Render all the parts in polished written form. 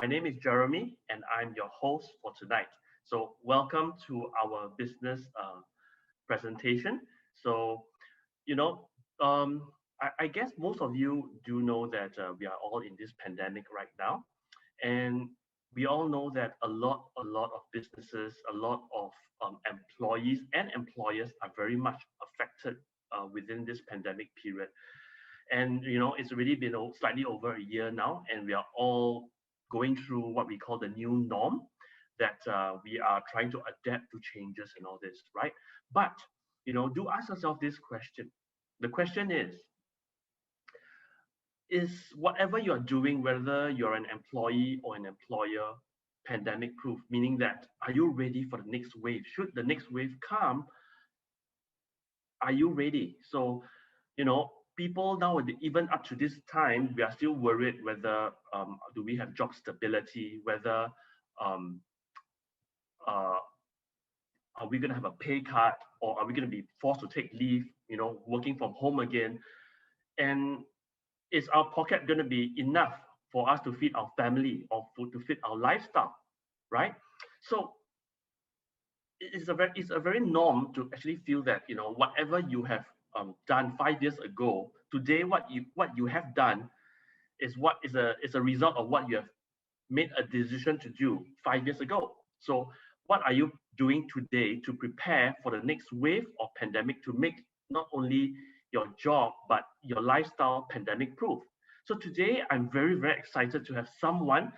name is Jeremy, and I'm your host for tonight. So, welcome to our business presentation. So, you know, I guess most of you do know that we are all in this pandemic right now, and we all know that a lot of businesses, a lot of employees and employers are very much affected within this pandemic period. And it's already been slightly over a year now, and we are all going through what we call the new norm, that we are trying to adapt to changes and all this, right? But do ask yourself this question. The question is whatever you're doing, whether you're an employee or an employer, pandemic proof? Meaning that, are you ready for the next wave? Should the next wave come, are you ready? So, people now, even up to this time, we are still worried whether do we have job stability, whether um, uh, are we going to have a pay cut, or are we going to be forced to take leave, working from home again? And is our pocket going to be enough for us to feed our family, or to feed our lifestyle, right? So it's a very norm to actually feel that whatever you have done 5 years ago, today what you have done is a result of what you have made a decision to do 5 years ago. So what are you doing today to prepare for the next wave of pandemic, to make not only your job but your lifestyle pandemic proof? So today I'm very, very excited to have someone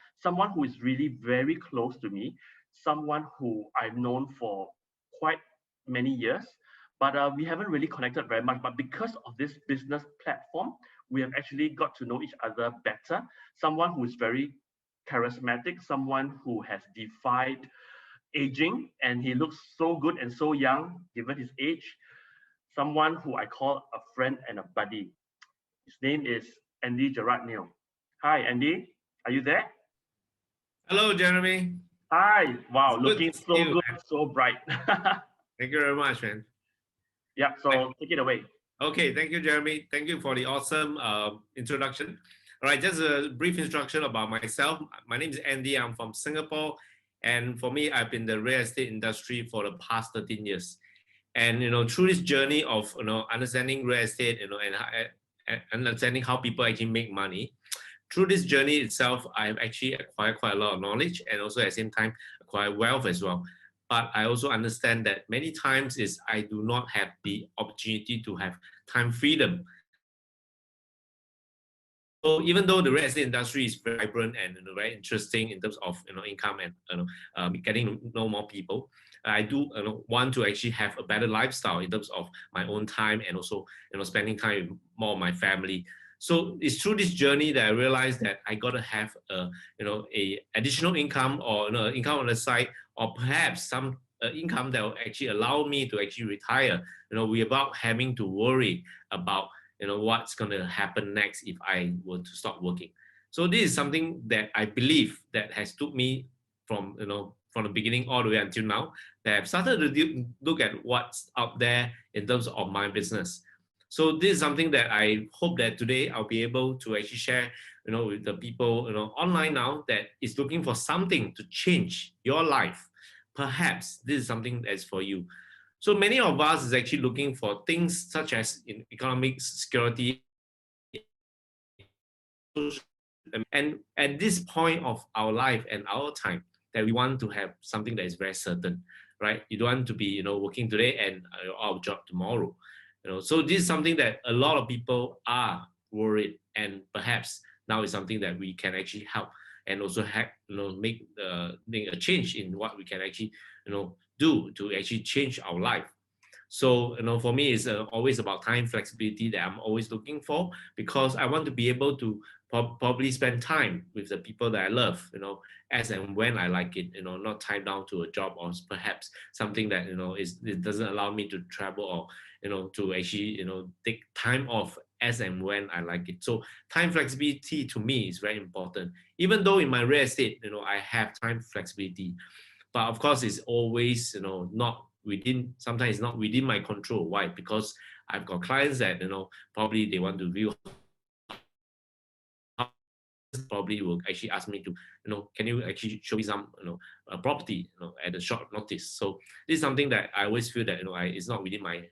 who is really very close to me, someone who I've known for quite many years, but we haven't really connected very much. But because of this business platform, we have actually got to know each other better. Someone who is very charismatic, someone who has defied aging, and he looks so good and so young given his age. Someone who I call a friend and a buddy. His name is Andy Gerard Neil. Hi, Andy. Are you there? Hello, Jeremy. Hi. Wow, It's looking so you, good, man. so bright. Thank you very much, man. Yeah, so take it away. Okay, thank you, Jeremy. Thank you for the awesome introduction. All right, just a brief introduction about myself. My name is Andy. I'm from Singapore, and for me, I've been in the real estate industry for the past 13 years. And through this journey of understanding real estate, and understanding how people actually make money, through this journey itself, I've actually acquired quite a lot of knowledge, and also at the same time acquired wealth as well. But I also understand that many times is I do not have the opportunity to have time freedom. So even though the real estate industry is very vibrant and very interesting in terms of income and getting to know more people, I do want to actually have a better lifestyle in terms of my own time, and also spending time with more of my family. So it's through this journey that I realized that I got to have a additional income, or income on the side, or perhaps some income that will actually allow me to actually retire, without having to worry about what's going to happen next if I were to stop working. So this is something that I believe that has took me from from the beginning all the way until now, that I've started to look at what's out there in terms of my business. So this is something that I hope that today I'll be able to actually share, with the people, online now, that is looking for something to change your life. Perhaps this is something that's for you. So many of us is actually looking for things such as in economic security. And at this point of our life and our time, that we want to have something that is very certain, right? You don't want to be, working today and out of job tomorrow. So this is something that a lot of people are worried, and perhaps now is something that we can actually help, and also have, make a change in what we can actually, do to actually change our life. So, for me, it's always about time flexibility that I'm always looking for, because I want to be able to probably spend time with the people that I love, as and when I like it, not tied down to a job, or perhaps something that, it doesn't allow me to travel, or, to actually, take time off as and when I like it. So time flexibility to me is very important. Even though in my real estate, I have time flexibility, but of course it's always, not within, sometimes it's not within my control. Why? Because I've got clients that, probably they want to view probably will actually ask me to, can you actually show me some, property, at a short notice. So this is something that I always feel that, it's not within my,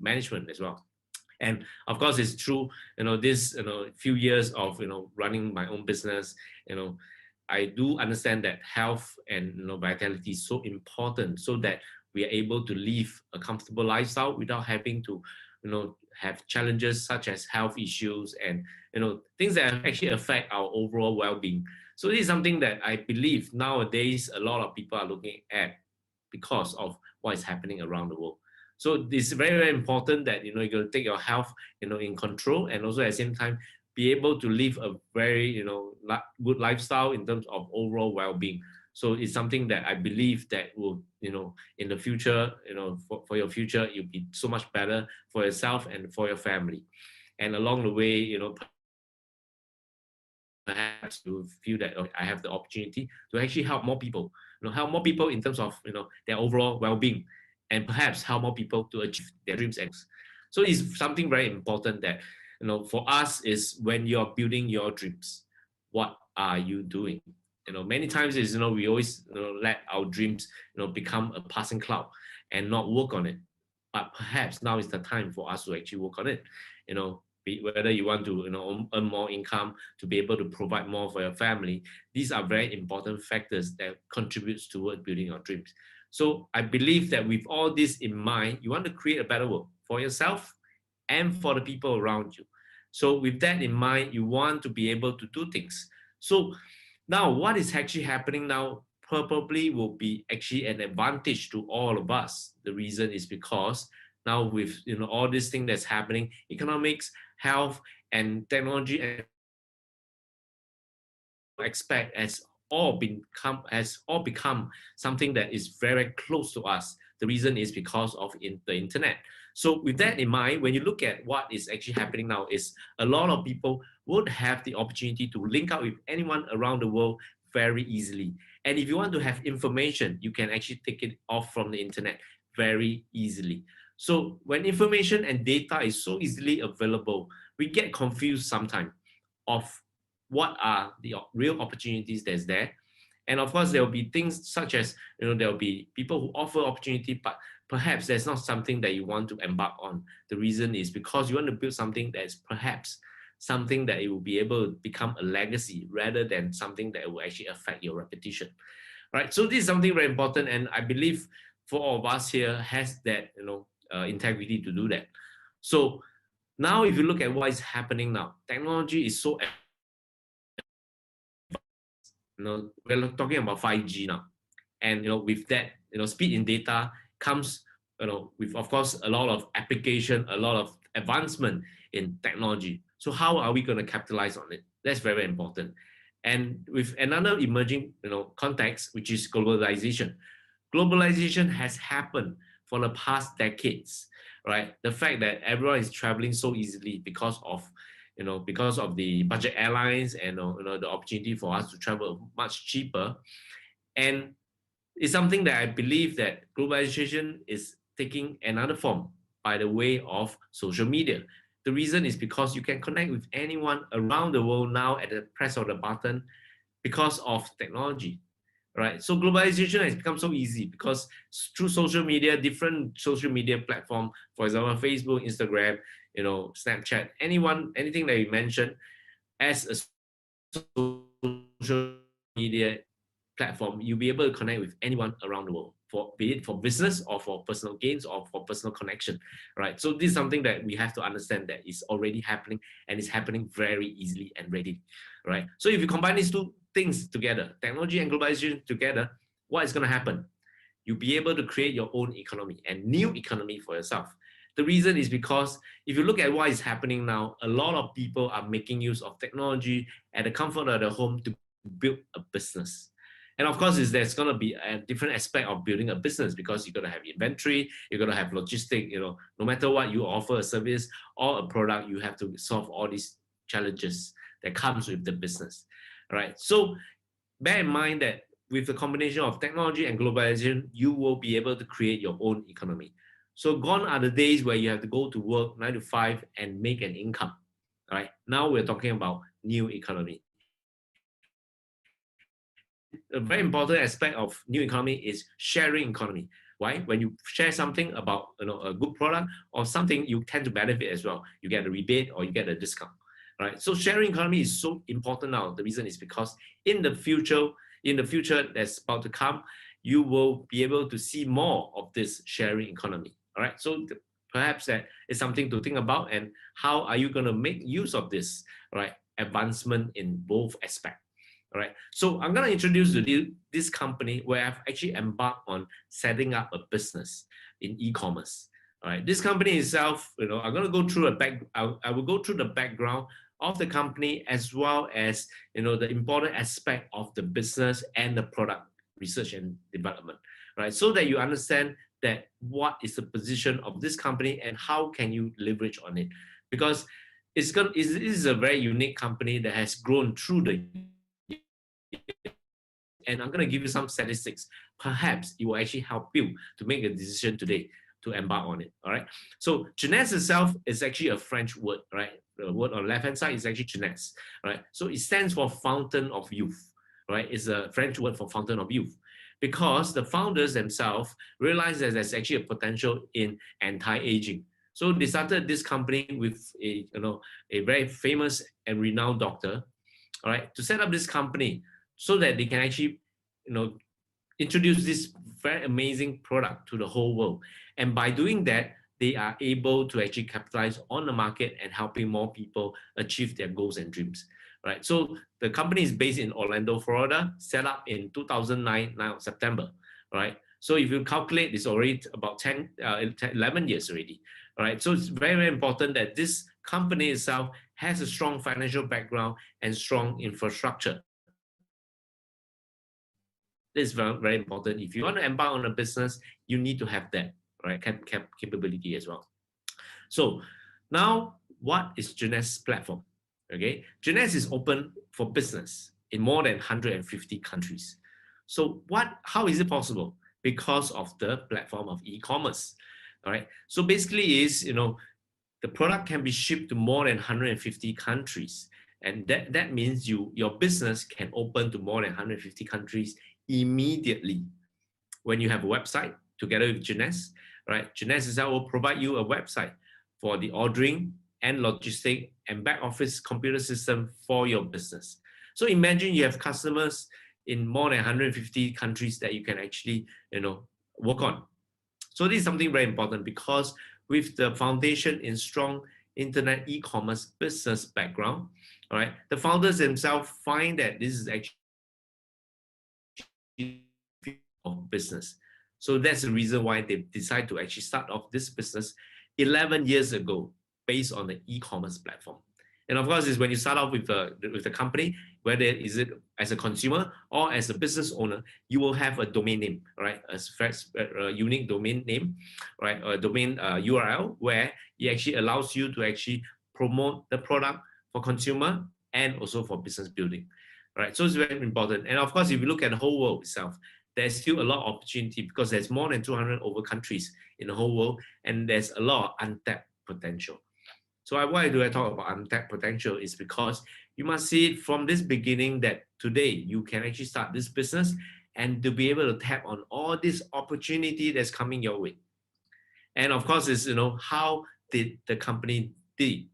management as well. And of course, it's true, this, few years of, running my own business, I do understand that health and, vitality is so important, so that we are able to live a comfortable lifestyle without having to, have challenges such as health issues and, things that actually affect our overall well-being. So this is something that I believe nowadays a lot of people are looking at because of what is happening around the world. So it's very, very important that, you're going to take your health, in control, and also at the same time, be able to live a very, good lifestyle in terms of overall well-being. So it's something that I believe that will, in the future, for your future, you'll be so much better for yourself and for your family. And along the way, perhaps you feel that, okay, I have the opportunity to actually help more people, help more people in terms of, their overall well-being, and perhaps help more people to achieve their dreams. And so it's something very important that, for us is when you're building your dreams, what are you doing? Many times is, we always, let our dreams, become a passing cloud and not work on it. But perhaps now is the time for us to actually work on it. Whether you want to, earn more income to be able to provide more for your family, these are very important factors that contributes toward building your dreams. So I believe that with all this in mind, you want to create a better world for yourself and for the people around you. So with that in mind, you want to be able to do things. So now what is actually happening now probably will be actually an advantage to all of us. The reason is because now with, all this thing that's happening, economics, health, and technology, and expect has all become something that is very close to us. The reason is because of the internet. So with that in mind, when you look at what is actually happening now, is a lot of people would have the opportunity to link up with anyone around the world very easily. And if you want to have information, you can actually take it off from the internet very easily. So when information and data is so easily available, we get confused sometimes of what are the real opportunities that's there. And of course, there will be things such as, there will be people who offer opportunity, but perhaps that's not something that you want to embark on. The reason is because you want to build something that's perhaps something that it will be able to become a legacy rather than something that will actually affect your reputation. Right? So this is something very important. And I believe for all of us here has that, integrity to do that. So now if you look at what is happening now, technology is so, we're talking about 5G now. And, with that, speed in data comes, with, of course, a lot of application, a lot of advancement in technology. So how are we going to capitalize on it? That's very, very important. And with another emerging, context, which is globalization. Globalization has happened for the past decades, right? The fact that everyone is traveling so easily because of, because of the budget airlines and, the opportunity for us to travel much cheaper. And it's something that I believe that globalization is taking another form by the way of social media. The reason is because you can connect with anyone around the world now at the press of the button because of technology, right? So globalization has become so easy because through social media, different social media platform, for example, Facebook, Instagram, Snapchat, anything that you mentioned as a social media platform, you'll be able to connect with anyone around the world, be it for business or for personal gains or for personal connection, right? So this is something that we have to understand that is already happening and it's happening very easily and ready, right? So if you combine these two things together, technology and globalization together, what is going to happen? You'll be able to create your own economy and new economy for yourself. The reason is because if you look at what is happening now, a lot of people are making use of technology at the comfort of their home to build a business. And of course, there's going to be a different aspect of building a business because you're going to have inventory, you're going to have logistic, no matter what you offer a service or a product, you have to solve all these challenges that comes with the business, right? So bear in mind that with the combination of technology and globalization, you will be able to create your own economy. So gone are the days where you have to go to work 9 to 5 and make an income, right? Now we're talking about new economy. a very important aspect of new economy is sharing economy. Why? When you share something about a good product or something, you tend to benefit as well. You get a rebate or you get a discount, right? So sharing economy is so important now. The reason is because in the future that's about to come, you will be able to see more of this sharing economy. All right. So perhaps that is something to think about, and how are you going to make use of this, right? Advancement in both aspects. All right. So I'm going to introduce you this company where I've actually embarked on setting up a business in e-commerce. All right. This company itself, I'm going to go through I will go through the background of the company, as well as the important aspect of the business and the product research and development, right? So that you understand that what is the position of this company and how can you leverage on it, because it is a very unique company that has grown through the. And I'm going to give you some statistics. Perhaps it will actually help you to make a decision today to embark on it. All right. So Jeunesse itself is actually a French word, right? The word on the left-hand side is actually Jeunesse, right? So it stands for fountain of youth, right? It's a French word for fountain of youth, because the founders themselves realized that there's actually a potential in anti-aging. So they started this company with a very famous and renowned doctor, all right, to set up this company so that they can actually, introduce this very amazing product to the whole world. And by doing that, they are able to actually capitalize on the market and helping more people achieve their goals and dreams, right? So the company is based in Orlando, Florida, set up in 2009, now September, right? So if you calculate, it's already about 11 years already, right? So it's very, very important that this company itself has a strong financial background and strong infrastructure. This is very, very important. If you want to embark on a business, you need to have that, right? Capability as well. So now, what is Jeunesse platform? Okay, Jeunesse is open for business in more than 150 countries. So how is it possible? Because of the platform of e-commerce. All right. So basically is, the product can be shipped to more than 150 countries. And that means your business can open to more than 150 countries immediately. When you have a website together with Jeunesse, right? Jeunesse will provide you a website for the ordering and logistic and back office computer system for your business. So imagine you have customers in more than 150 countries that you can actually, work on. So this is something very important, because with the foundation in strong internet e-commerce business background, all right, the founders themselves find that this is actually of business. So that's the reason why they decide to actually start off this business 11 years ago based on the e-commerce platform. And of course, is when you start off with the company, whether is it as a consumer or as a business owner, you will have a domain name, right? A unique domain name, right? A domain URL where it actually allows you to actually promote the product for consumer and also for business building, right? So it's very important. And of course, if you look at the whole world itself, there's still a lot of opportunity, because there's more than 200 over countries in the whole world, and there's a lot of untapped potential. So why do I talk about untapped potential? Is because you must see it from this beginning that today you can actually start this business and to be able to tap on all this opportunity that's coming your way. And of course, is how did the company did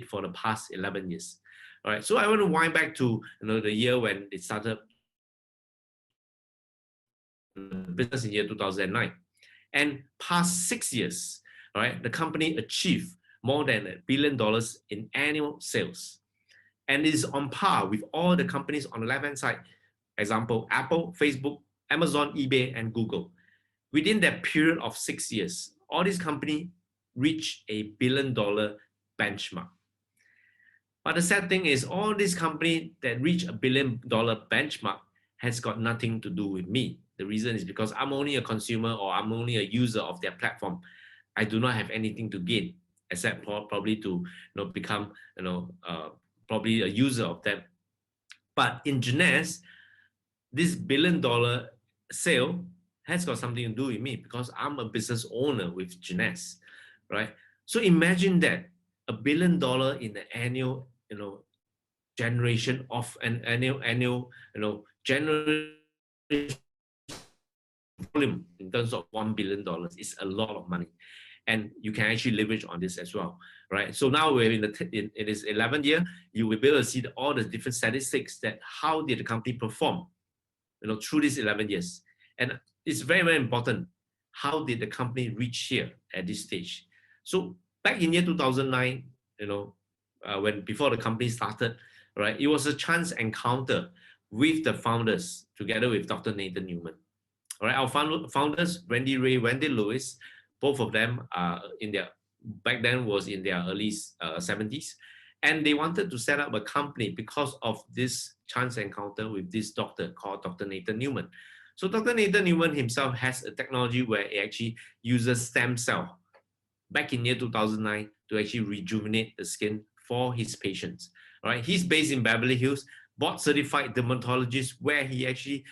for the past 11 years. All right. So I want to wind back to the year when it started business in year 2009, and past 6 years, all right, the company achieved more than $1 billion in annual sales, and is on par with all the companies on the left-hand side. Example: Apple, Facebook, Amazon, eBay, and Google. Within that period of 6 years, all these companies reached $1 billion benchmark. But the sad thing is, all these companies that reach $1 billion benchmark has got nothing to do with me. The reason is because I'm only a consumer, or I'm only a user of their platform. I do not have anything to gain, except probably to become probably a user of them. But in Jeunesse, this $1 billion sale has got something to do with me, because I'm a business owner with Jeunesse, right? So imagine that $1 billion in the annual generation of an annual generation volume in terms of $1 billion is a lot of money. And you can actually leverage on this as well, right? So now we're in its 11th year, you will be able to see all the different statistics that how did the company perform, through these 11 years. And it's very, very important. How did the company reach here at this stage? So back in year 2009, before the company started, right, it was a chance encounter with the founders together with Dr. Nathan Newman. All right, our founders, Randy Ray, Wendy Lewis, both of them are back then was in their early 70s. And they wanted to set up a company because of this chance encounter with this doctor called Dr. Nathan Newman. So Dr. Nathan Newman himself has a technology where he actually uses stem cell back in year 2009 to actually rejuvenate the skin for his patients. All right, he's based in Beverly Hills, board certified dermatologist, where he actually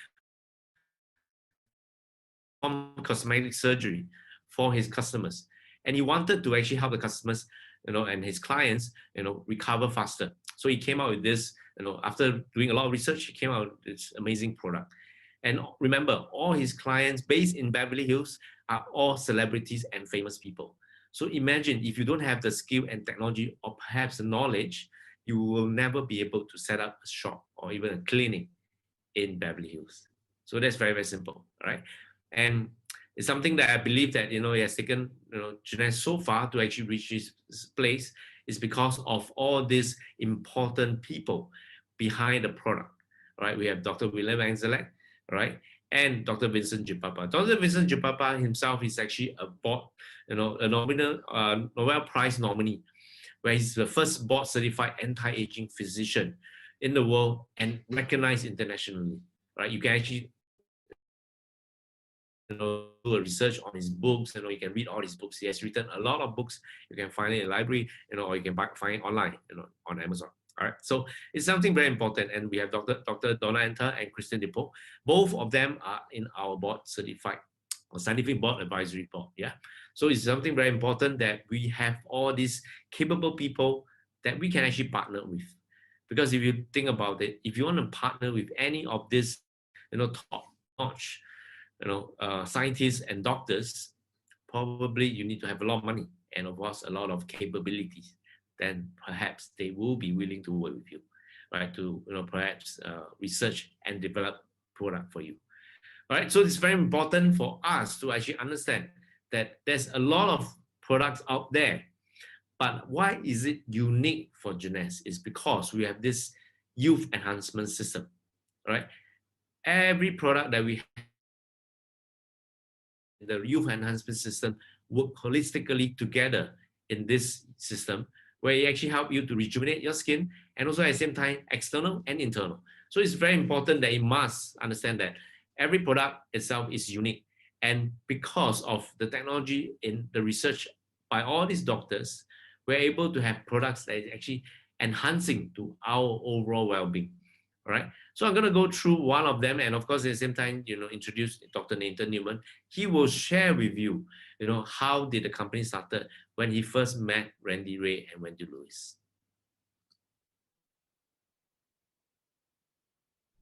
cosmetic surgery for his customers, and he wanted to actually help the customers, and his clients, recover faster. So he came out with this, after doing a lot of research, he came out with this amazing product. And remember, all his clients based in Beverly Hills are all celebrities and famous people. So imagine if you don't have the skill and technology, or perhaps the knowledge, you will never be able to set up a shop or even a clinic in Beverly Hills. So that's very, very simple, right? And it's something that I believe that, it has taken, Jeunesse so far to actually reach this place is because of all these important people behind the product, right? We have Dr. William Anzelek, right? And Dr. Vincent Jipapa. Dr. Vincent Jipapa himself is actually a board, a Nobel Prize nominee, where he's the first board certified anti-aging physician in the world and recognized internationally, right? You can actually do a research on his books. You can read all his books. He has written a lot of books. You can find it in a library, or you can find it online, on Amazon. All right, so it's something very important. And we have Dr. Donna Enter and Christian Depot. Both of them are in our board certified or scientific board advisory board. Yeah, so it's something very important that we have all these capable people that we can actually partner with. Because if you think about it, if you want to partner with any of this, top-notch, scientists and doctors, probably you need to have a lot of money and of course a lot of capabilities. Then perhaps they will be willing to work with you, right? To perhaps research and develop product for you. All right, so it's very important for us to actually understand that there's a lot of products out there, but why is it unique for Jeunesse? Is because we have this youth enhancement system, right? Every product that we have, the youth enhancement system, work holistically together in this system, where it actually help you to rejuvenate your skin, and also at the same time, external and internal. So it's very important that you must understand that every product itself is unique. And because of the technology in the research by all these doctors, we're able to have products that is actually enhancing to our overall well-being. All right. So I'm going to go through one of them, and of course, at the same time, introduce Dr. Nathan Newman. He will share with you, how did the company started when he first met Randy Ray and Wendy Lewis.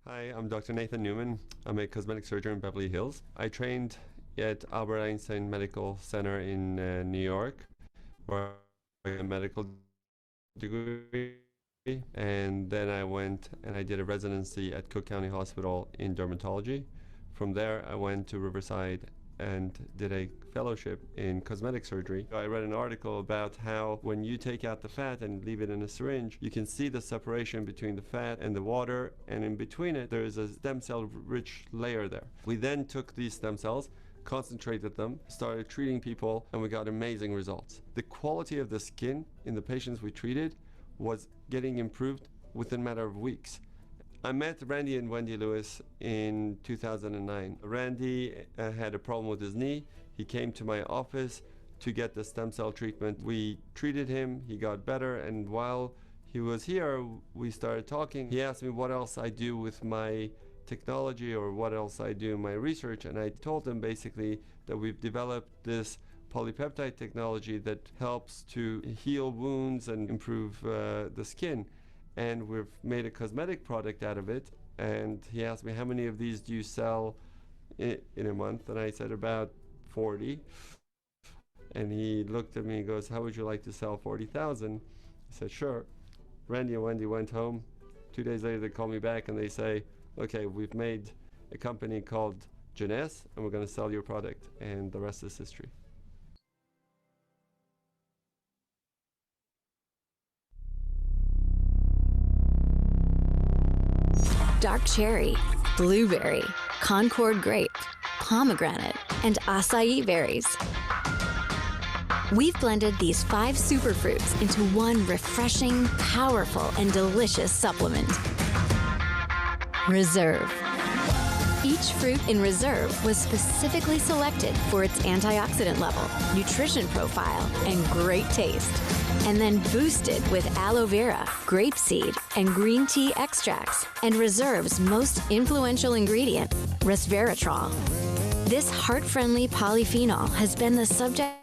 Hi, I'm Dr. Nathan Newman. I'm a cosmetic surgeon in Beverly Hills. I trained at Albert Einstein Medical Center in New York, where I got a medical degree. And then I went and I did a residency at Cook County Hospital in dermatology. From there, I went to Riverside and did a fellowship in cosmetic surgery. I read an article about how when you take out the fat and leave it in a syringe, you can see the separation between the fat and the water, and in between it, there is a stem cell rich layer there. We then took these stem cells, concentrated them, started treating people, and we got amazing results. The quality of the skin in the patients we treated was getting improved within a matter of weeks. I met Randy and Wendy Lewis in 2009. Randy had a problem with his knee. He came to my office to get the stem cell treatment. We treated him, he got better, and while he was here, we started talking. He asked me what else I do with my technology or what else I do in my research, and I told him basically that we've developed this polypeptide technology that helps to heal wounds and improve the skin. And we've made a cosmetic product out of it. And he asked me, how many of these do you sell in a month? And I said, about 40. And he looked at me and goes, how would you like to sell 40,000? I said, sure. Randy and Wendy went home. 2 days later, they call me back and they say, okay, we've made a company called Jeunesse and we're going to sell your product. And the rest is history. Dark cherry, blueberry, Concord grape, pomegranate, and acai berries. We've blended these 5 superfruits into one refreshing, powerful, and delicious supplement. Reserve. Each fruit in Reserve was specifically selected for its antioxidant level, nutrition profile, and great taste, and then boosted with aloe vera, grapeseed, and green tea extracts, and Reserve's most influential ingredient, resveratrol. This heart-friendly polyphenol has been the subject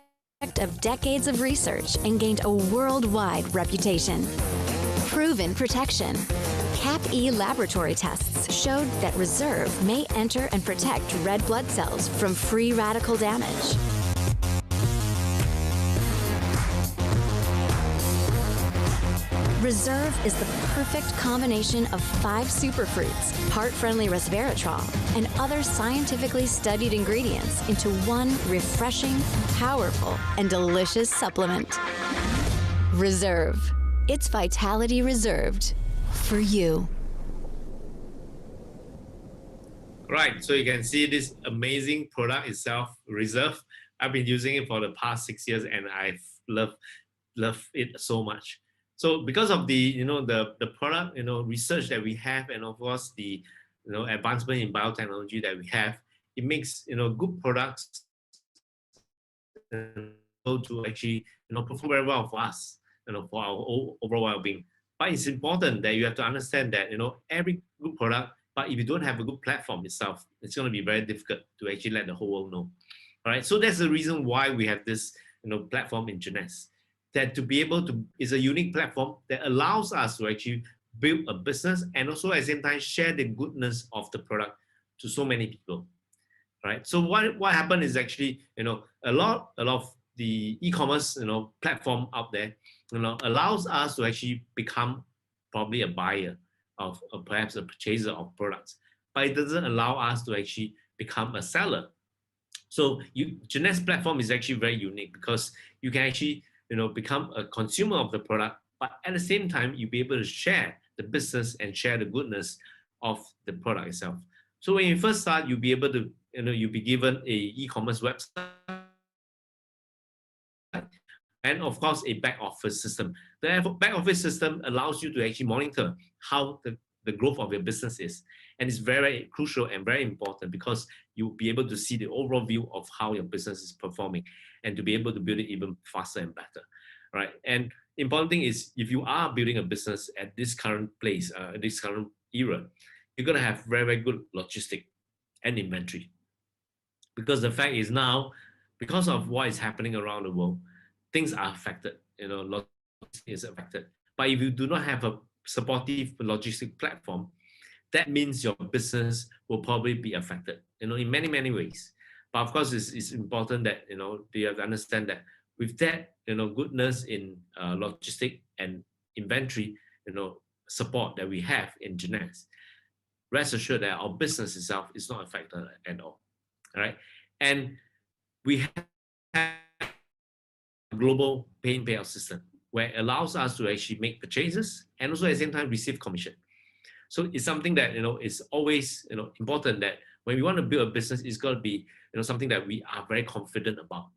of decades of research and gained a worldwide reputation. Proven protection. CAP-E laboratory tests showed that Reserve may enter and protect red blood cells from free radical damage. Reserve is the perfect combination of 5 superfruits, heart-friendly resveratrol, and other scientifically studied ingredients into one refreshing, powerful, and delicious supplement. Reserve. It's vitality reserved for you. Right, so you can see this amazing product itself, Reserve. I've been using it for the past 6 years and I've love it so much. So because of the the product research that we have, and of course the advancement in biotechnology that we have, it makes good products to actually perform very well for us, for our overall well-being. But it's important that you have to understand that every good product, but if you don't have a good platform itself, it's going to be very difficult to actually let the whole world know. All right, so that's the reason why we have this platform in Jeunesse. That to be able to is a unique platform that allows us to actually build a business and also at the same time share the goodness of the product to so many people. Right. So what happened is actually a lot of the e-commerce platform out there allows us to actually become probably a buyer of perhaps a purchaser of products, but it doesn't allow us to actually become a seller. So Jeunesse platform is actually very unique because you can actually become a consumer of the product, but at the same time you'll be able to share the business and share the goodness of the product itself. So when you first start, you'll be able to you'll be given a e-commerce website and of course a back office system. The back office system allows you to actually monitor how the growth of your business is, and it's very crucial and very important because you'll be able to see the overall view of how your business is performing and to be able to build it even faster and better, right? And important thing is, if you are building a business at this current place, this current era, you're going to have very, very good logistic and inventory, because the fact is now, because of what is happening around the world, things are affected, logistics is affected. But if you do not have a supportive logistic platform, that means your business will probably be affected, in many, many ways. But of course, it's important that, you have to understand that with that, goodness in logistic and inventory, support that we have in Jeunesse, rest assured that our business itself is not affected at all. All right. And we have a global pay-in payout system where it allows us to actually make purchases and also at the same time receive commission. So it's something that is always important, that when we want to build a business, it's got to be something that we are very confident about.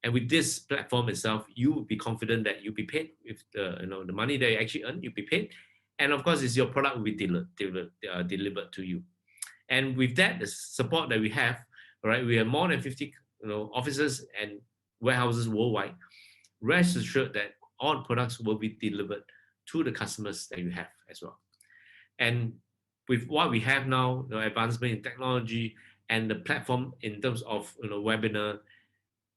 And with this platform itself, you will be confident that you'll be paid with the money that you actually earn, you'll be paid. And of course, it's your product will be delivered to you. And with that, the support that we have, all right, we have more than 50 offices and warehouses worldwide. Rest assured that all products will be delivered to the customers that you have as well. And with what we have now, advancement in technology and the platform in terms of webinar,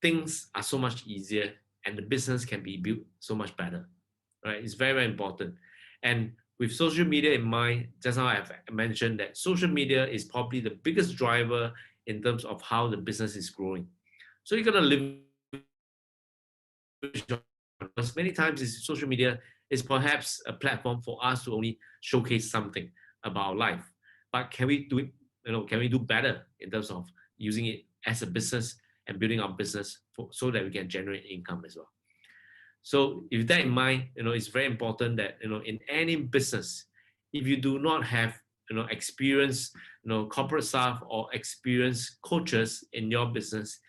things are so much easier and the business can be built so much better. Right? It's very, very important. And with social media in mind, just now I've mentioned that social media is probably the biggest driver in terms of how the business is growing. So you're gonna leverage on, because many times social media is perhaps a platform for us to only showcase something about our life. But can we do it, can we do better in terms of using it as a business and building our business so that we can generate income as well? So with that in mind, it's very important that, in any business, if you do not have, experienced, corporate staff or experienced coaches in your business,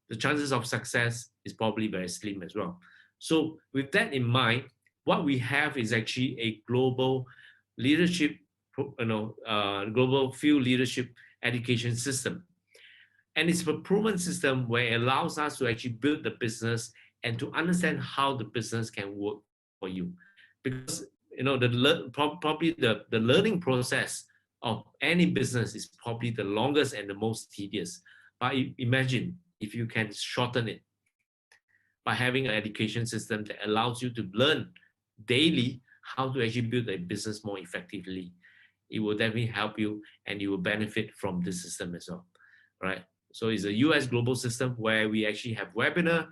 the chances of success is probably very slim as well. So with that in mind, what we have is actually a global leadership, global field leadership education system. And it's a proven system where it allows us to actually build the business and to understand how the business can work for you. Because, probably the learning process of any business is probably the longest and the most tedious. But imagine if you can shorten it by having an education system that allows you to learn daily how to actually build a business more effectively. It will definitely help you and you will benefit from this system as well, right? So it's a US global system where we actually have webinar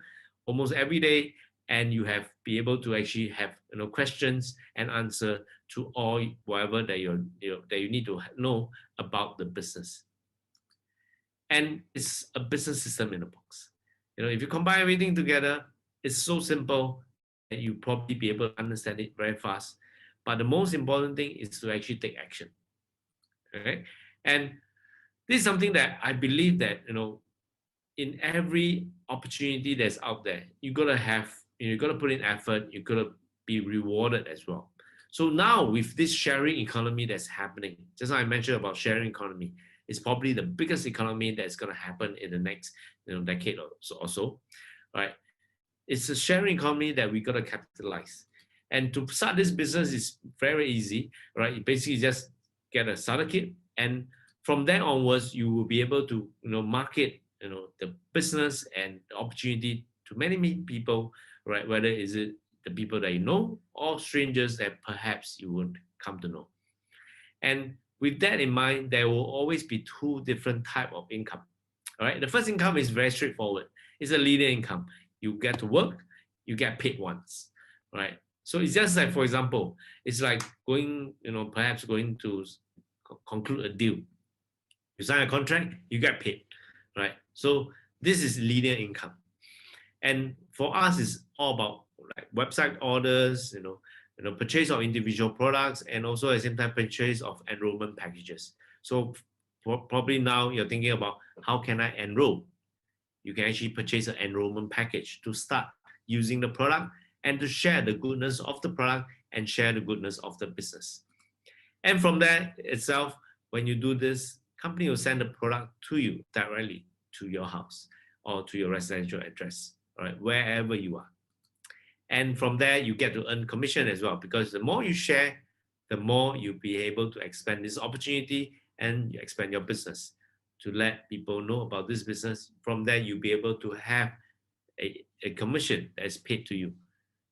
almost every day, and you have be able to actually have questions and answer to all whatever that that you need to know about the business. And it's a business system in a box. If you combine everything together, it's so simple that you probably be able to understand it very fast. But the most important thing is to actually take action. Okay, and this is something that I believe that in every opportunity that's out there, you gotta put in effort, you gotta be rewarded as well. So now with this sharing economy that's happening, just like I mentioned about sharing economy, it's probably the biggest economy that's gonna happen in the next decade or so, right? It's a sharing economy that we gotta capitalize. And to start this business is very easy, right? You basically just get a starter kit, and from then onwards, you will be able to market the business and the opportunity to many people, right? Whether is it the people that you know or strangers that perhaps you would come to know. And with that in mind, there will always be two different types of income. All right. The first income is very straightforward. It's a linear income. You get to work, you get paid once, right? So it's just like, for example, it's like going, perhaps going to conclude a deal. You sign a contract, you get paid, right? So this is linear income. And for us, it's all about like website orders, purchase of individual products, and also at the same time purchase of enrollment packages. So probably now you're thinking about how can I enroll? You can actually purchase an enrollment package to start using the product and to share the goodness of the product and share the goodness of the business. And from there itself, when you do this, company will send the product to you directly to your house or to your residential address, right, wherever you are. And from there, you get to earn commission as well, because the more you share, the more you'll be able to expand this opportunity and you expand your business to let people know about this business. From there, you'll be able to have a commission that is paid to you,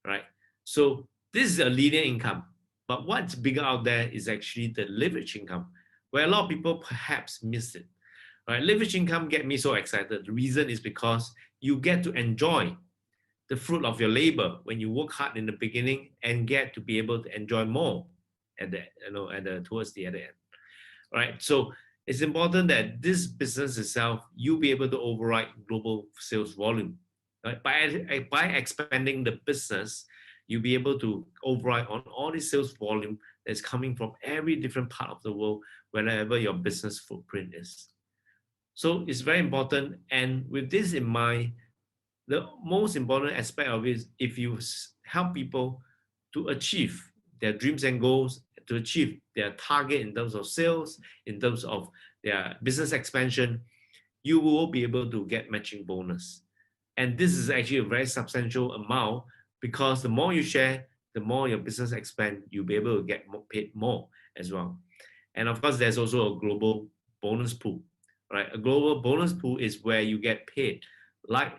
right? So this is a linear income. But what's bigger out there is actually the leverage income, where a lot of people perhaps miss it. Right? Leverage income get me so excited. The reason is because you get to enjoy the fruit of your labor when you work hard in the beginning and get to be able to enjoy more at towards the other end. Right? So it's important that this business itself, you'll be able to override global sales volume. Right? By expanding the business, you'll be able to override on all the sales volume that's coming from every different part of the world, wherever your business footprint is. So it's very important. And with this in mind, the most important aspect of it is if you help people to achieve their dreams and goals, to achieve their target in terms of sales, in terms of their business expansion, you will be able to get matching bonus. And this is actually a very substantial amount, because the more you share, the more your business expand, you'll be able to get paid more as well. And of course, there's also a global bonus pool, right? A global bonus pool is where you get paid, like,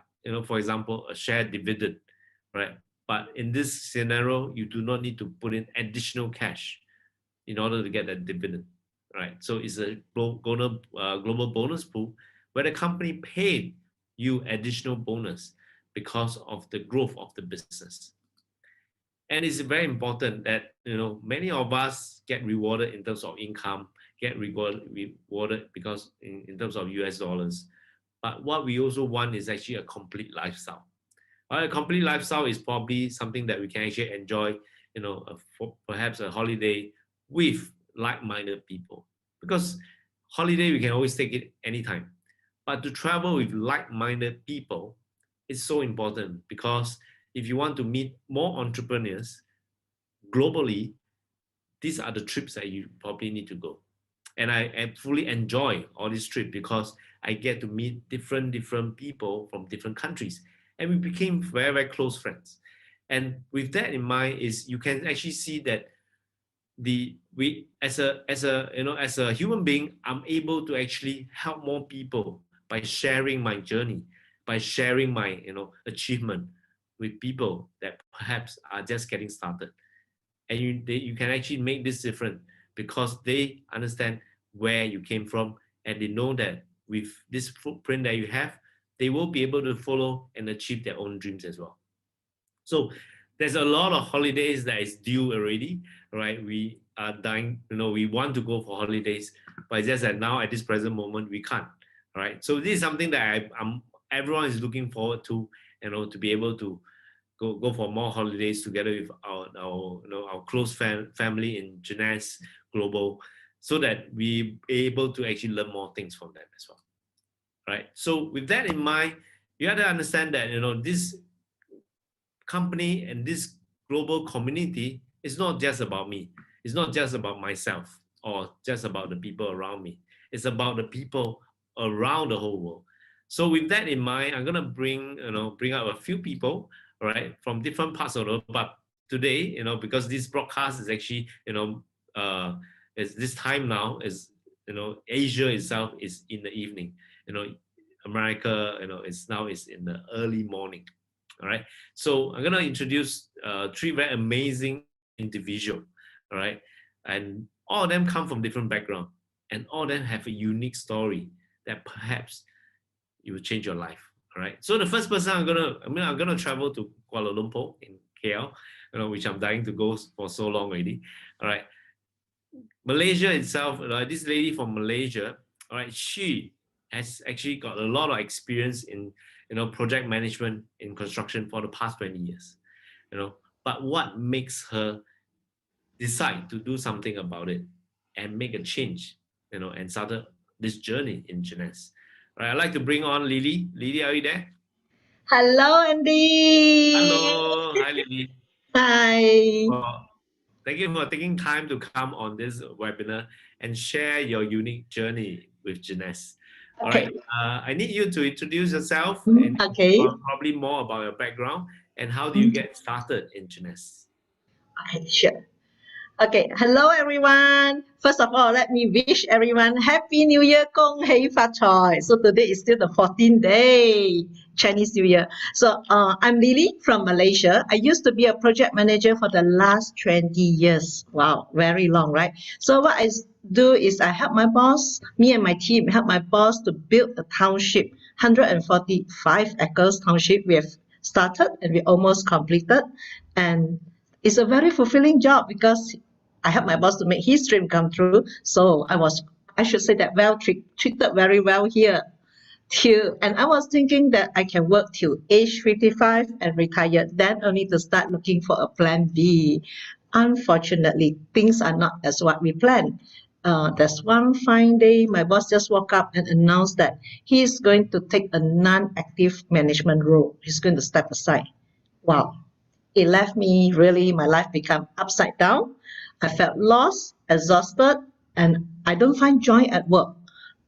for example, a share dividend, right? But in this scenario, you do not need to put in additional cash, in order to get that dividend, right? So it's a global bonus pool where the company paid you additional bonus because of the growth of the business. And it's very important that, many of us get rewarded in terms of income, get rewarded because in terms of US dollars. But what we also want is actually a complete lifestyle. A complete lifestyle is probably something that we can actually enjoy, perhaps a holiday with like-minded people. Because holiday, we can always take it anytime. But to travel with like-minded people is so important, because if you want to meet more entrepreneurs globally, these are the trips that you probably need to go. And I fully enjoy all these trips because I get to meet different people from different countries. And we became very, very close friends. And with that in mind, is you can actually see that as a human being, I'm able to actually help more people by sharing my journey, by sharing my achievement with people that perhaps are just getting started. And you can actually make this different because they understand where you came from, and they know that with this footprint that you have, they will be able to follow and achieve their own dreams as well. So there's a lot of holidays that is due already, right? We are dying, we want to go for holidays, but it's just that now at this present moment, we can't, right? So this is something that everyone is looking forward to, to be able to go for more holidays together with our close family in Jeunesse Global, so that we able to actually learn more things from them as well, right? So with that in mind, you have to understand that this company and this global community is not just about me. It's not just about myself or just about the people around me. It's about the people around the whole world. So with that in mind, I'm gonna bring up a few people, right, from different parts of the world. But today, because this broadcast is actually, is this time now is, Asia itself is in the evening, America, it's in the early morning. All right. So I'm gonna introduce three very amazing individuals. All right, and all of them come from different backgrounds, and all of them have a unique story that perhaps it will change your life. All right. So the first person I'm gonna travel to Kuala Lumpur in KL, which I'm dying to go for so long already. All right. Malaysia itself, this lady from Malaysia, all right, she has actually got a lot of experience in project management in construction for the past 20 years. But what makes her decide to do something about it and make a change, and started this journey in Jeunesse. All right, I'd like to bring on Lily. Lily, are you there? Hello, Andy. Hello. Hi, Lily. Hi. Well, thank you for taking time to come on this webinar and share your unique journey with Jeunesse. All right, I need you to introduce yourself and probably more about your background and how do you get started in Jeunesse. Okay, sure. Okay, hello everyone. First of all, let me wish everyone Happy New Year, Kong Hei Fat Choi. So today is still the 14th day, Chinese New Year. So I'm Lily from Malaysia. I used to be a project manager for the last 20 years. Wow, very long, right? So what I do is I help my boss, me and my team help my boss to build a township, 145 acres township. We have started and we almost completed. And it's a very fulfilling job because I helped my boss to make his dream come true. So I should say that treated very well here. And I was thinking that I can work till age 55 and retire, then only to start looking for a plan B. Unfortunately, things are not as what we planned. There's one fine day, my boss just woke up and announced that he's going to take a non-active management role. He's going to step aside. Wow. It left me really, my life became upside down. I felt lost, exhausted, and I don't find joy at work.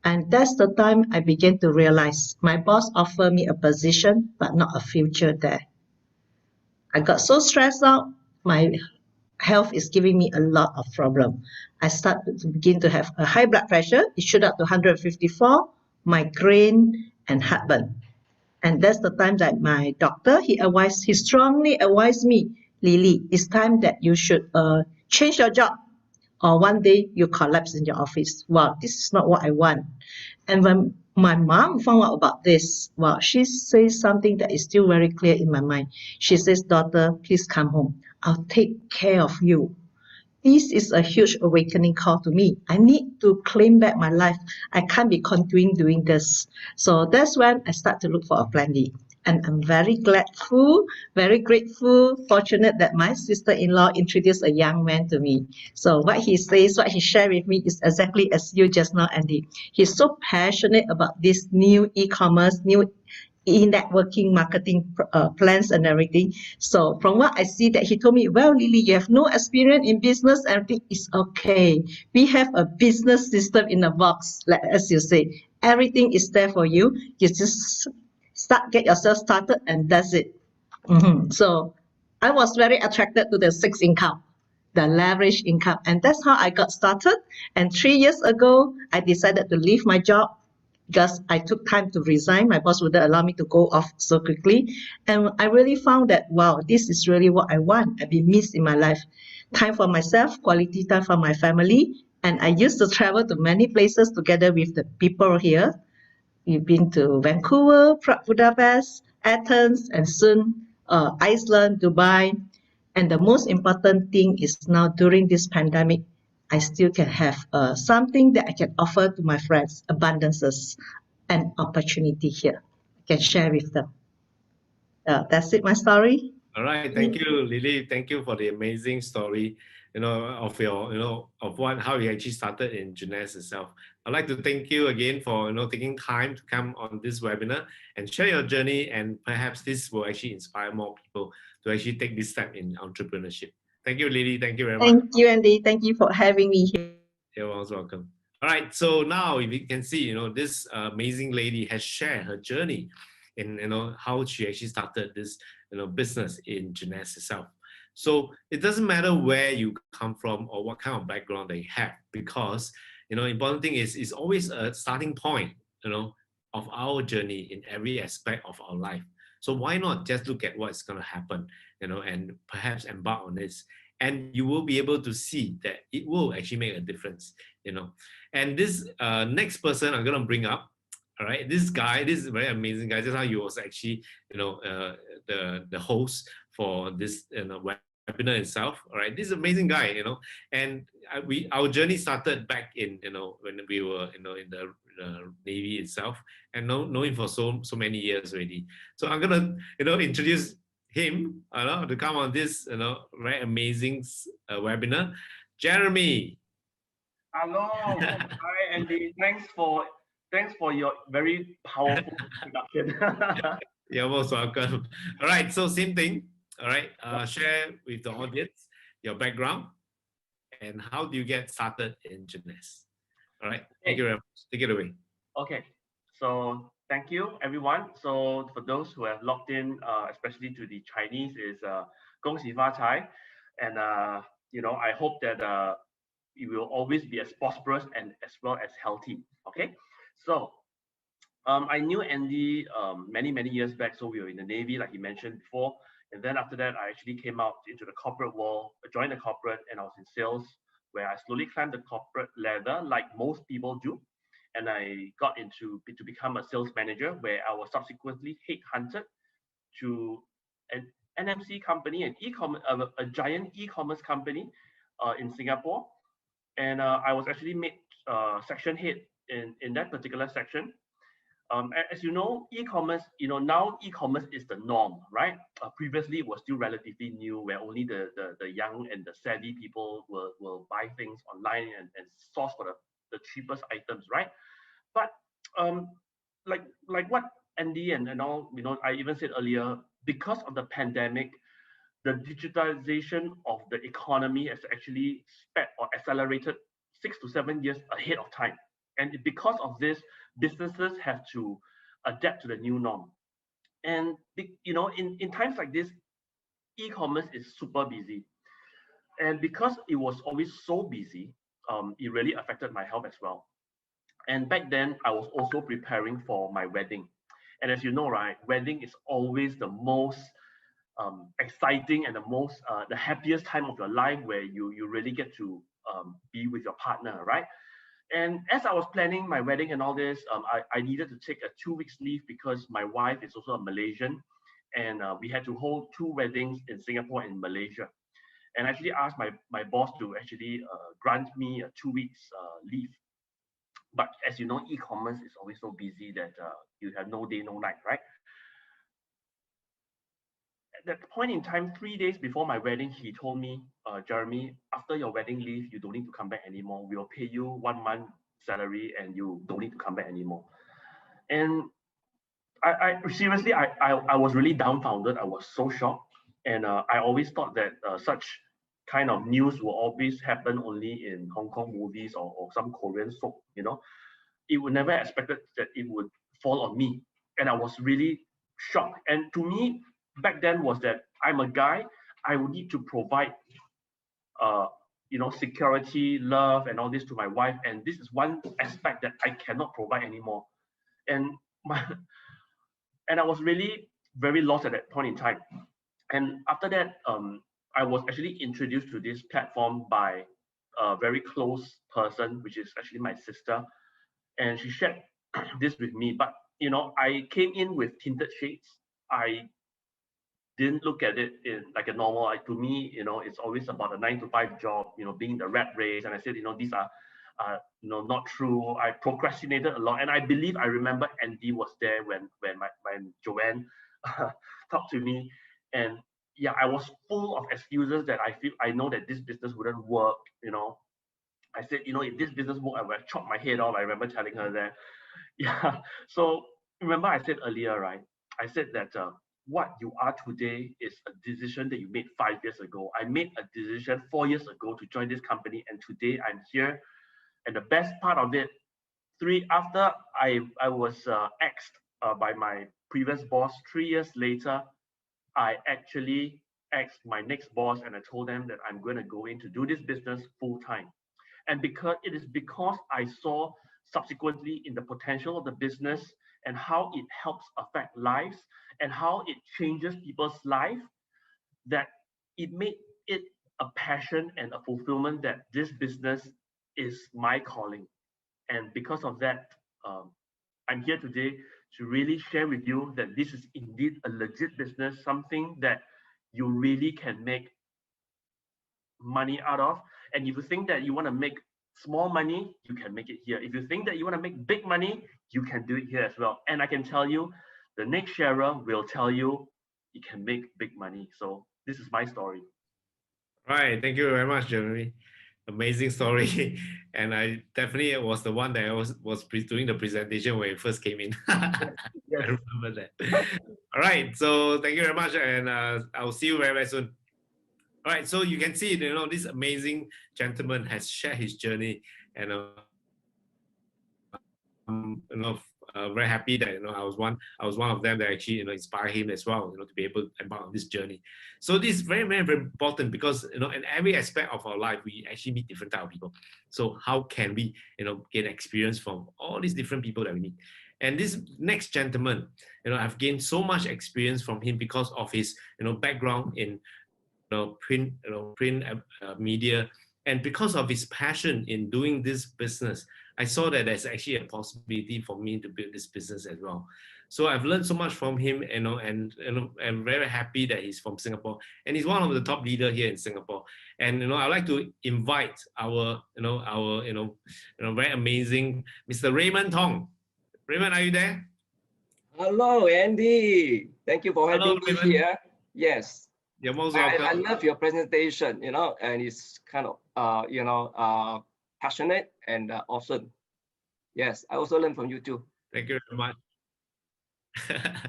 And that's the time I began to realize my boss offered me a position, but not a future there. I got so stressed out, my health is giving me a lot of problem. I started to begin to have a high blood pressure. It shoot up to 154, migraine, and heartburn. And that's the time that my doctor, he strongly advised me, Lily, it's time that you should change your job. or one day you collapse in your office. Wow, this is not what I want. And when my mom found out about this, well, she says something that is still very clear in my mind. She says, daughter, please come home. I'll take care of you. This is a huge awakening call to me. I need to claim back my life. I can't be continuing doing this. So that's when I start to look for a plan B. And I'm very grateful, very grateful, fortunate that my sister-in-law introduced a young man to me. So what he says, what he shared with me is exactly as you just now, Andy. He's so passionate about this new e-commerce, new e-networking marketing plans and everything. So from what I see that he told me, well, Lily, you have no experience in business, everything is okay. We have a business system in a box, like as you say, everything is there for you. You just get yourself started and that's it. So I was very attracted to the sixth income, the leverage income, and that's how I got started. And 3 years ago, I decided to leave my job because I took time to resign. My boss wouldn't allow me to go off so quickly. And I really found that, wow, this is really what I want. I've been missed in my life. Time for myself, quality time for my family. And I used to travel to many places together with the people here. We've been to Vancouver, Budapest, Athens, and soon Iceland, Dubai. And the most important thing is now during this pandemic, I still can have something that I can offer to my friends, abundances and opportunity here. I can share with them. That's it, my story. All right, thank you, Lily. Thank you for the amazing story, of your, of how you actually started in Jeunesse itself. I'd like to thank you again for, taking time to come on this webinar and share your journey, and perhaps this will actually inspire more people to actually take this step in entrepreneurship. Thank you, Lily. Thank you very much. Thank you, Andy. Thank you for having me here. You're most welcome. All right, so now if you can see, this amazing lady has shared her journey in, how she actually started this, business in Jeunesse itself. So it doesn't matter where you come from or what kind of background they have, because, important thing is, it's always a starting point, of our journey in every aspect of our life. So why not just look at what's going to happen, and perhaps embark on this, and you will be able to see that it will actually make a difference, And this next person I'm going to bring up, all right, this guy, this is a very amazing guy. This is how he was actually, the host for this webinar itself. All right, this is an amazing guy, and our journey started back in, when we were, in the Navy itself, and know him for so many years already. So I'm gonna, introduce him, to come on this, very amazing webinar. Jeremy. Hello. Hi, Andy. Thanks for your very powerful introduction. You're most welcome. All right, so same thing. All right, share with the audience your background and how do you get started in Jeunesse. All right, thank you very much. Take it away. Okay, so thank you, everyone. So for those who have logged in, especially to the Chinese, is 恭喜发财, and I hope that you will always be as prosperous and as well as healthy. Okay, so I knew Andy many years back. So we were in the Navy, like he mentioned before, and then after that, I actually came out into the corporate world, joined the corporate, and I was in sales, where I slowly climbed the corporate ladder, like most people do, and I got to become a sales manager, where I was subsequently headhunted to an NMC company, an e-commerce, a giant e-commerce company in Singapore. And I was actually made section head in that particular section. As you know, e-commerce, now e-commerce is the norm, right? Previously, it was still relatively new, where only the young and the savvy people will buy things online and source for the cheapest items, right? But like what Andy and all, I even said earlier, because of the pandemic, the digitalization of the economy has actually sped or accelerated 6 to 7 years ahead of time. And because of this, businesses have to adapt to the new norm. And in times like this, e-commerce is super busy. And because it was always so busy, it really affected my health as well. And back then, I was also preparing for my wedding. And as you know, right, wedding is always the most exciting and the happiest time of your life, where you really get to be with your partner, right? And as I was planning my wedding and all this, I needed to take a 2 weeks leave because my wife is also a Malaysian, and we had to hold 2 weddings in Singapore and Malaysia. And I actually asked my boss to actually grant me a 2 weeks leave. But as you know, e-commerce is always so busy that you have no day, no night, right? At that point in time, 3 days before my wedding, he told me, Jeremy, after your wedding leave, you don't need to come back anymore. We'll pay you 1 month salary and you don't need to come back anymore. And I seriously, I was really dumbfounded. I was so shocked. And I always thought that such kind of news will always happen only in Hong Kong movies or some Korean soap, you know. It would never expected that it would fall on me. And I was really shocked. And to me, back then was that I'm a guy, I would need to provide you know, security, love, and all this to my wife. And this is one aspect that I cannot provide anymore. And and I was really very lost at that point in time. And after that, I was actually introduced to this platform by a very close person, which is actually my sister. And she shared this with me. But, you know, I came in with tinted shades. I didn't look at it in like a normal, like, to me, you know, it's always about a 9 to 5 job, you know, being the rat race. And I said, you know, these are, you know, not true. I procrastinated a lot. And I believe I remember Andy was there when Joanne talked to me. And yeah, I was full of excuses that I know that this business wouldn't work, you know. I said, you know, if this business worked, I would have chopped my head off. I remember telling her that. Yeah. So remember I said earlier, right? I said that what you are today is a decision that you made 5 years ago. I made a decision 4 years ago to join this company, and today I'm here. And the best part of it, after I was axed by my previous boss, 3 years later, I actually asked my next boss and I told them that I'm going to go in to do this business full time. And because I saw subsequently in the potential of the business and how it helps affect lives and how it changes people's life, that it made it a passion and a fulfillment that this business is my calling. And because of that, I'm here today to really share with you that this is indeed a legit business, something that you really can make money out of. And if you think that you want to make small money, you can make it here. If you think that you want to make big money, you can do it here as well. And I can tell you, the next sharer will tell you you can make big money. So this is my story. All right, thank you very much, Jeremy. Amazing story. And I definitely was the one that I was doing the presentation when it first came in. Yes. I remember that. All right, so thank you very much, and I'll see you very, very soon. All right, so you can see, you know, this amazing gentleman has shared his journey, and you know, very happy that, you know, I was one of them that actually, you know, inspire him as well, you know, to be able to embark on this journey. So this is very, very, very important because, you know, in every aspect of our life, we actually meet different type of people. So how can we, you know, gain experience from all these different people that we meet? And this next gentleman, you know, I've gained so much experience from him because of his, you know, background in, print media, and because of his passion in doing this business, I saw that there's actually a possibility for me to build this business as well. So I've learned so much from him, you know, and I'm very happy that he's from Singapore, and he's one of the top leader here in Singapore. And, you know, I'd like to invite our very amazing Mr. Raymond Tong. Raymond, are you there? Hello, Andy. Thank you for having me here. Yes. You're most welcome. I love your presentation, you know, and it's kind of, passionate and awesome. Yes, I also learned from you too. Thank you very much.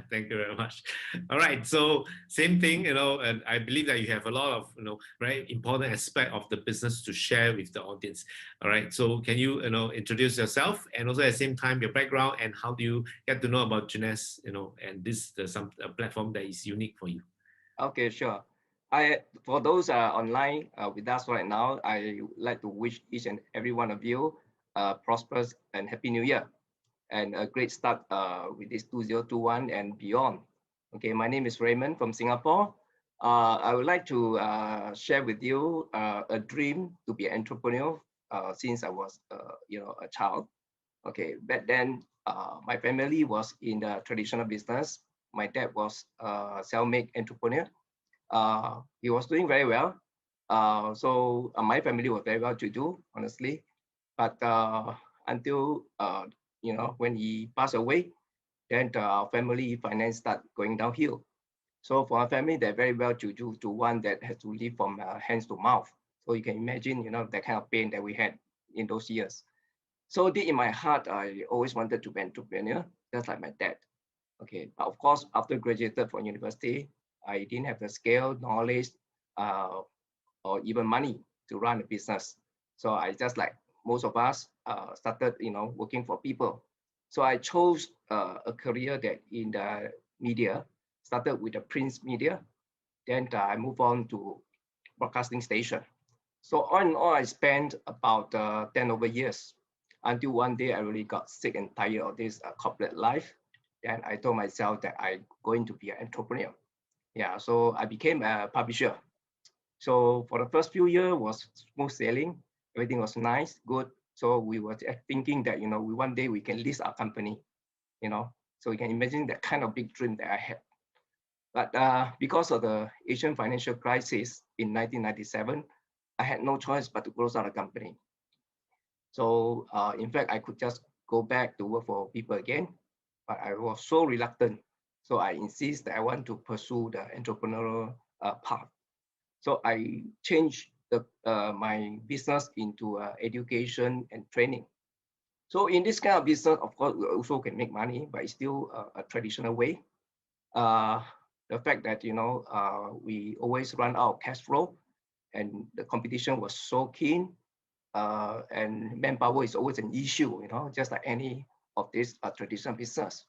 Thank you very much. All right, so same thing, you know, and I believe that you have a lot of, you know, very important aspect of the business to share with the audience. All right, so can you, you know, introduce yourself and also at the same time your background and how do you get to know about Jeunesse, you know, and this some platform that is unique for you? Okay, sure. For those online with us right now, I would like to wish each and every one of you a prosperous and happy new year and a great start with this 2021 and beyond. Okay, my name is Raymond from Singapore. I would like to share with you a dream to be an entrepreneur since I was, a child. Okay, back then, my family was in the traditional business. My dad was a self-made entrepreneur. He was doing very well. So my family was very well to do, honestly. But until when he passed away, then our family finance start going downhill. So for our family, they're very well to do to one that has to live from hands to mouth. So you can imagine, that kind of pain that we had in those years. So deep in my heart, I always wanted to be an entrepreneur, just like my dad. Okay, but of course, after graduated from university, I didn't have the skill, knowledge, uh, or even money to run a business. So I just like most of us started, working for people. So I chose a career that in the media, started with the print media, then I moved on to broadcasting station. So on and on, I spent about 10 over years until one day I really got sick and tired of this corporate life. Then I told myself that I'm going to be an entrepreneur. Yeah, so I became a publisher. So for the first few years was smooth sailing. Everything was nice, good. So we were thinking that, we one day we can list our company, So you can imagine that kind of big dream that I had. But because of the Asian financial crisis in 1997, I had no choice but to close down the company. So in fact, I could just go back to work for people again, but I was so reluctant. So I insist that I want to pursue the entrepreneurial path. So I changed my business into education and training. So in this kind of business, of course, we also can make money, but it's still a traditional way. The fact that, we always run out of cash flow and the competition was so keen and manpower is always an issue, just like any of this traditional business.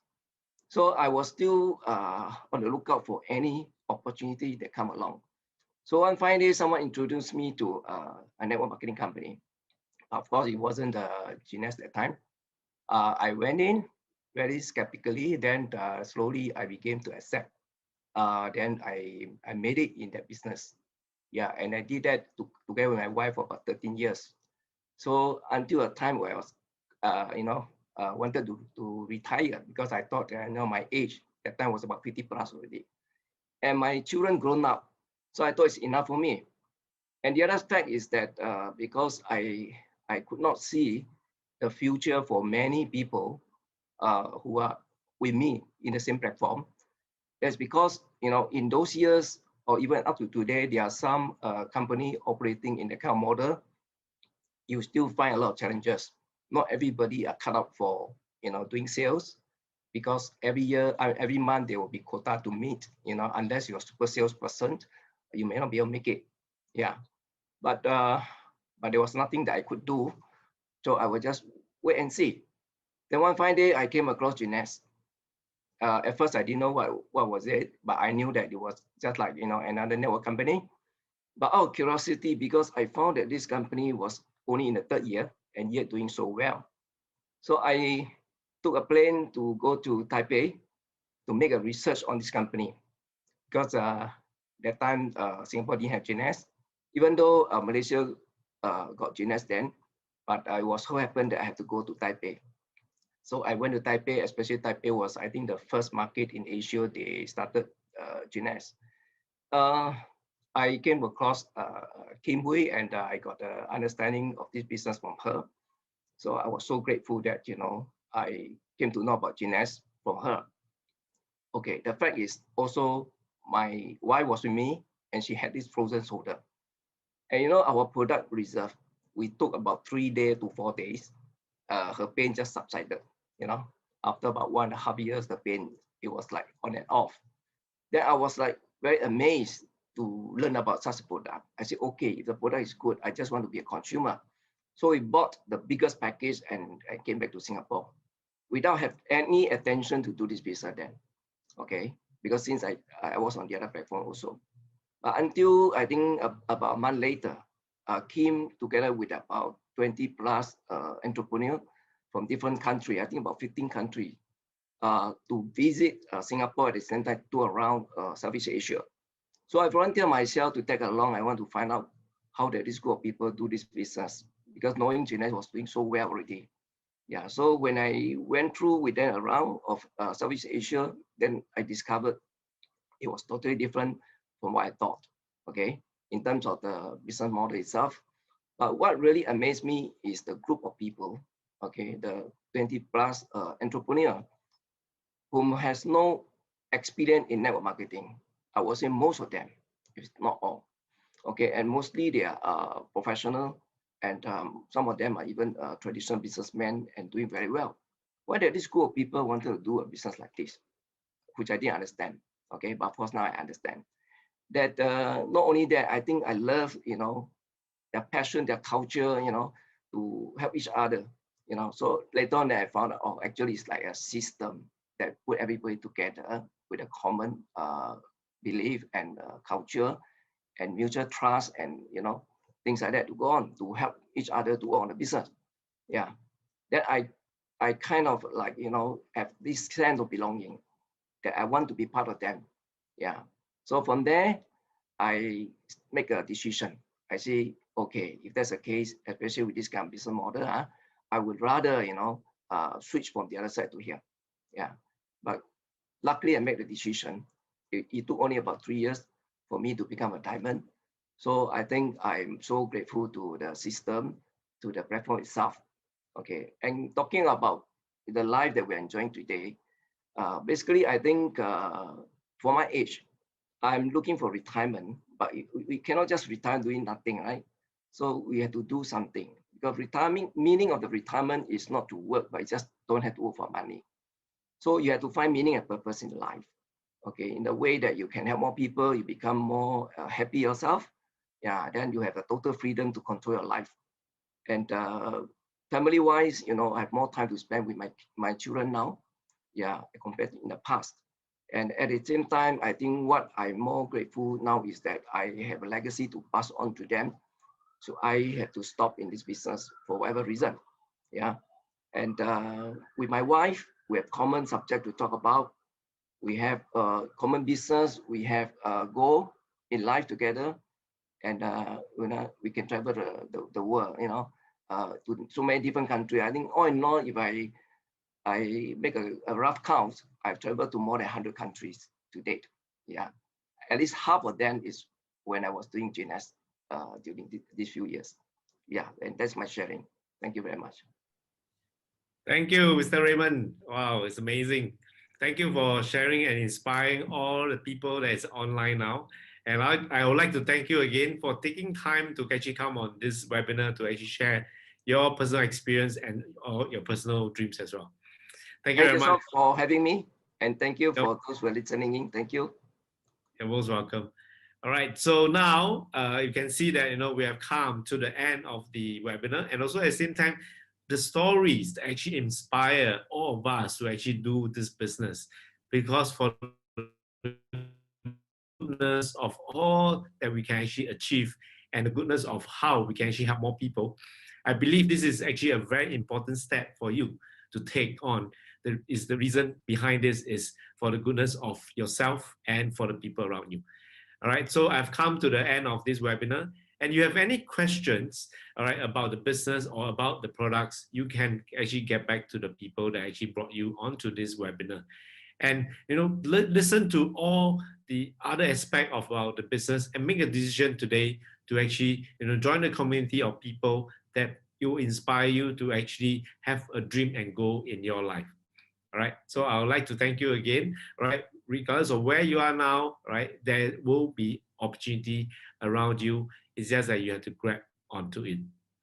So I was still on the lookout for any opportunity that come along. So one fine day, someone introduced me to a network marketing company. Of course, it wasn't Jeunesse at that time. I went in very skeptically, then slowly I began to accept. Then I made it in that business. Yeah, and I did that together with my wife for about 13 years. So until a time where I was, wanted to retire because I thought, my age at that time was about 50 plus already. And my children grown up. So I thought it's enough for me. And the other fact is that because I could not see the future for many people who are with me in the same platform, that's because, in those years or even up to today, there are some company operating in the kind of model, you still find a lot of challenges. Not everybody are cut out for, doing sales because every month there will be quota to meet, unless you're a super salesperson, you may not be able to make it. Yeah, but there was nothing that I could do. So I would just wait and see. Then one fine day I came across Jeunesse. At first I didn't know what was it, but I knew that it was just like, another network company. But out of curiosity, because I found that this company was only in the third year and yet doing so well. So I took a plane to go to Taipei to make a research on this company. Because that time Singapore didn't have Jeunesse, even though Malaysia got Jeunesse then, but it was so happened that I had to go to Taipei. So I went to Taipei, especially Taipei was, I think, the first market in Asia they started Jeunesse. I came across Kim Hui and I got an understanding of this business from her. So I was so grateful that, I came to know about Jeunesse from her. Okay, the fact is also my wife was with me and she had this frozen shoulder. And our product reserve, we took about 3 days to 4 days. Her pain just subsided, after about 1.5 years, the pain, it was like on and off. Then I was like very amazed to learn about such a product. I said, okay, if the product is good, I just want to be a consumer. So we bought the biggest package and I came back to Singapore without have any attention to do this business then. Okay, because since I was on the other platform also. Until I think about a month later, Kim together with about 20 plus entrepreneurs from different countries, I think about 15 countries, to visit Singapore at the same time to around Southeast Asia. So I volunteer myself to tag along. I want to find out how that this group of people do this business, because knowing Jeunesse was doing so well already. Yeah, so when I went through with them around of Southeast Asia, then I discovered it was totally different from what I thought, okay, in terms of the business model itself. But what really amazed me is the group of people, okay, the 20 plus entrepreneur whom has no experience in network marketing. I would say most of them, if not all, okay, and mostly they are professional, and some of them are even traditional businessmen and doing very well. Why did this group of people wanted to do a business like this, which I didn't understand, okay, but of course now I understand. That not only that, I think I love, you know, their passion, their culture, you know, to help each other, you know. So later on I found out, oh, actually it's like a system that put everybody together with a common belief and culture and mutual trust, and you know, things like that, to go on to help each other to work on the business. Yeah, that I kind of like, you know, have this sense of belonging, that I want to be part of them. Yeah. So from there, I make a decision. I say, okay, if that's the case, especially with this kind of business model, I would rather, you know, switch from the other side to here. Yeah. But luckily, I made the decision. It took only about 3 years for me to become a diamond. So I think I'm so grateful to the system, to the platform itself. Okay. And talking about the life that we're enjoying today, basically, I think for my age, I'm looking for retirement, but we cannot just retire doing nothing, right? So we have to do something, because retirement, meaning of the retirement is not to work, but you just don't have to work for money. So you have to find meaning and purpose in life, okay, in the way that you can help more people, you become more happy yourself. Yeah, then you have a total freedom to control your life. And family-wise, you know, I have more time to spend with my children now, yeah, compared to in the past. And at the same time, I think what I'm more grateful now is that I have a legacy to pass on to them. So I had to stop in this business for whatever reason. Yeah. And with my wife, we have common subject to talk about. We have a common business. We have a goal in life together. And you know, we can travel the world, you know, to so many different countries. I think all in all, if I make a rough count, I've traveled to more than 100 countries to date. Yeah, at least half of them is when I was doing Jeunesse during these few years. Yeah, and that's my sharing. Thank you very much. Thank you, Mr. Raymond. Wow, it's amazing. Thank you for sharing and inspiring all the people that's online now. And I would like to thank you again for taking time to actually come on this webinar to actually share your personal experience and all your personal dreams as well. Thank you very much for having me, and thank you for those who are listening in. Thank you. You're most welcome. All right, so now you can see that, you know, we have come to the end of the webinar, and also at the same time, the stories that actually inspire all of us to actually do this business, because for the goodness of all that we can actually achieve and the goodness of how we can actually help more people, I believe this is actually a very important step for you to take on. The reason behind this is for the goodness of yourself and for the people around you. All right, so I've come to the end of this webinar, and you have any questions, all right, about the business or about the products, you can actually get back to the people that actually brought you onto this webinar. And, you know, listen to all the other aspect of the business and make a decision today to actually, you know, join the community of people that will inspire you to actually have a dream and goal in your life. All right, so I would like to thank you again. All right, regardless of where you are now, right, there will be opportunity around you. It's just that you have to grab onto it.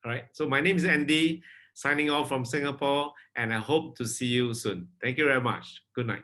All right, so my name is Andy, signing off from Singapore, and I hope to see you soon. Thank you very much. Good night.